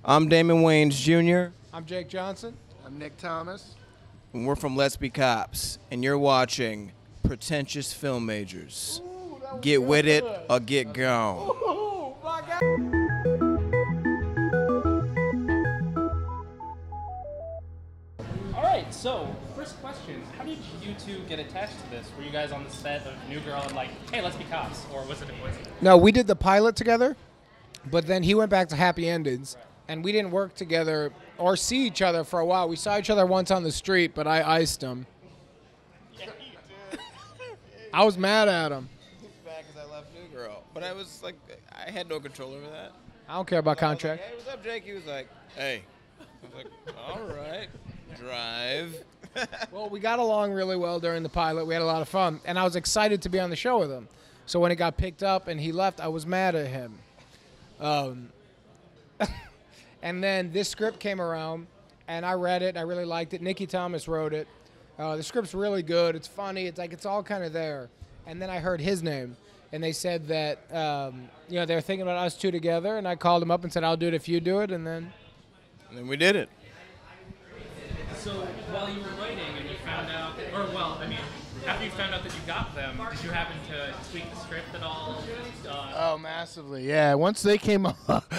I'm Damon Wayans Jr. I'm Jake Johnson. I'm Nick Thomas. And we're from Let's Be Cops, and you're watching Pretentious Film Majors. Ooh, get with it or get gone. Ooh, my God. All right, so first question: how did you two get attached to this? Were you guys on the set of New Girl and like, hey, let's be cops, or was it a coincidence? No, we did the pilot together, but then he went back to Happy Endings, and we didn't work together or see each other for a while. We saw each other once on the street, but I iced him. Yeah, you did. I was mad at him. He's bad because I left New Girl, but I was like, I had no control over that. I don't care about contract. Like, hey, what's up, Jake? He was like, hey. I was like, all right, drive. Well, we got along really well during the pilot. We had a lot of fun, and I was excited to be on the show with him. So when it got picked up and he left, I was mad at him. And then this script came around, and I read it. I really liked it. Nikki Thomas wrote it. The script's really good. It's funny. It's like it's all kind of there. And then I heard his name, and they said that they were thinking about us two together. And I called him up and said, "I'll do it if you do it." And then we did it. So while you were writing and you found out, after you found out that you got them, did you happen to tweak the script at all? Oh, massively, yeah. Once they came up.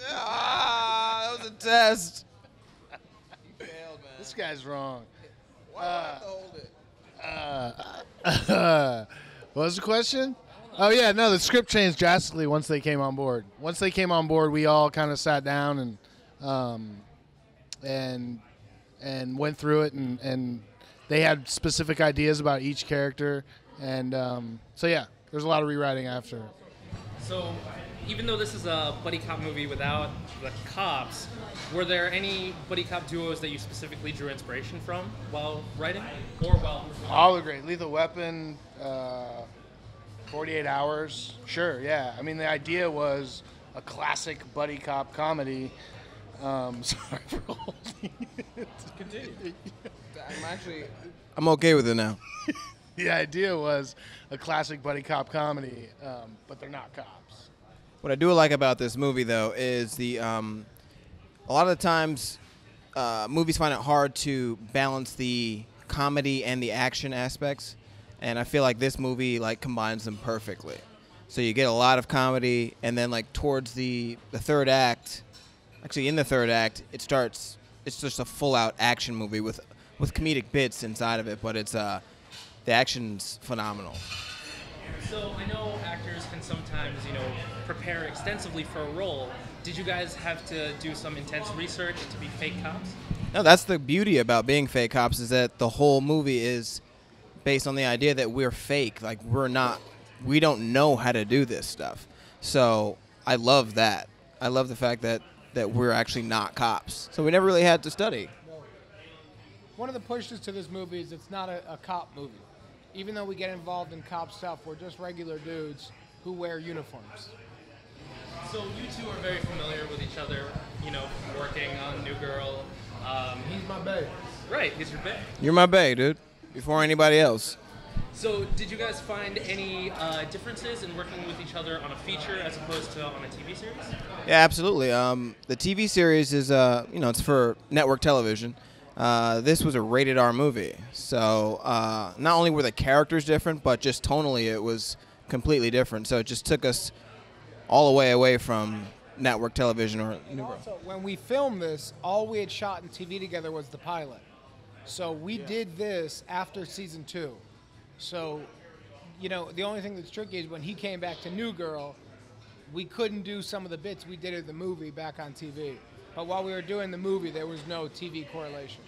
That was a test. You failed, man. This guy's wrong. Why do I have to hold it? What was the question? Oh, yeah, no, the script changed drastically once they came on board. Once they came on board, we all kind of sat down and went through it, and they had specific ideas about each character. And so, yeah, there's a lot of rewriting after. So even though this is a buddy cop movie without the cops, were there any buddy cop duos that you specifically drew inspiration from while writing? Or while... All are great. Lethal Weapon, 48 Hours. Sure, yeah. I mean, the idea was a classic buddy cop comedy. Sorry for holding it. Continue. I'm okay with it now. The idea was a classic buddy cop comedy, but they're not cops. What I do like about this movie, though, is a lot of the times movies find it hard to balance the comedy and the action aspects, and I feel like this movie combines them perfectly. So you get a lot of comedy, and then towards the third act, actually in the third act, it's just a full-out action movie with comedic bits inside of it, but the action's phenomenal. So I know actors can sometimes, prepare extensively for a role. Did you guys have to do some intense research to be fake cops? No, that's the beauty about being fake cops, is that the whole movie is based on the idea that we're fake. We don't know how to do this stuff. So I love that. I love the fact that we're actually not cops. So we never really had to study. one of the pushes to this movie is it's not a cop movie. Even though we get involved in cop stuff, we're just regular dudes who wear uniforms. So you two are very familiar with each other, working on New Girl. He's my bae. Right, he's your bae. You're my bae, dude. Before anybody else. So did you guys find any differences in working with each other on a feature as opposed to on a TV series? Yeah, absolutely. The TV series is, it's for network television. This was a rated R movie. So not only were the characters different, but just tonally it was completely different. So it just took us all the way away from network television or New Girl. Also, when we filmed this, all we had shot in TV together was the pilot. So we did this after season 2. So, the only thing that's tricky is when he came back to New Girl, we couldn't do some of the bits we did in the movie back on TV. But while we were doing the movie, there was no TV correlation.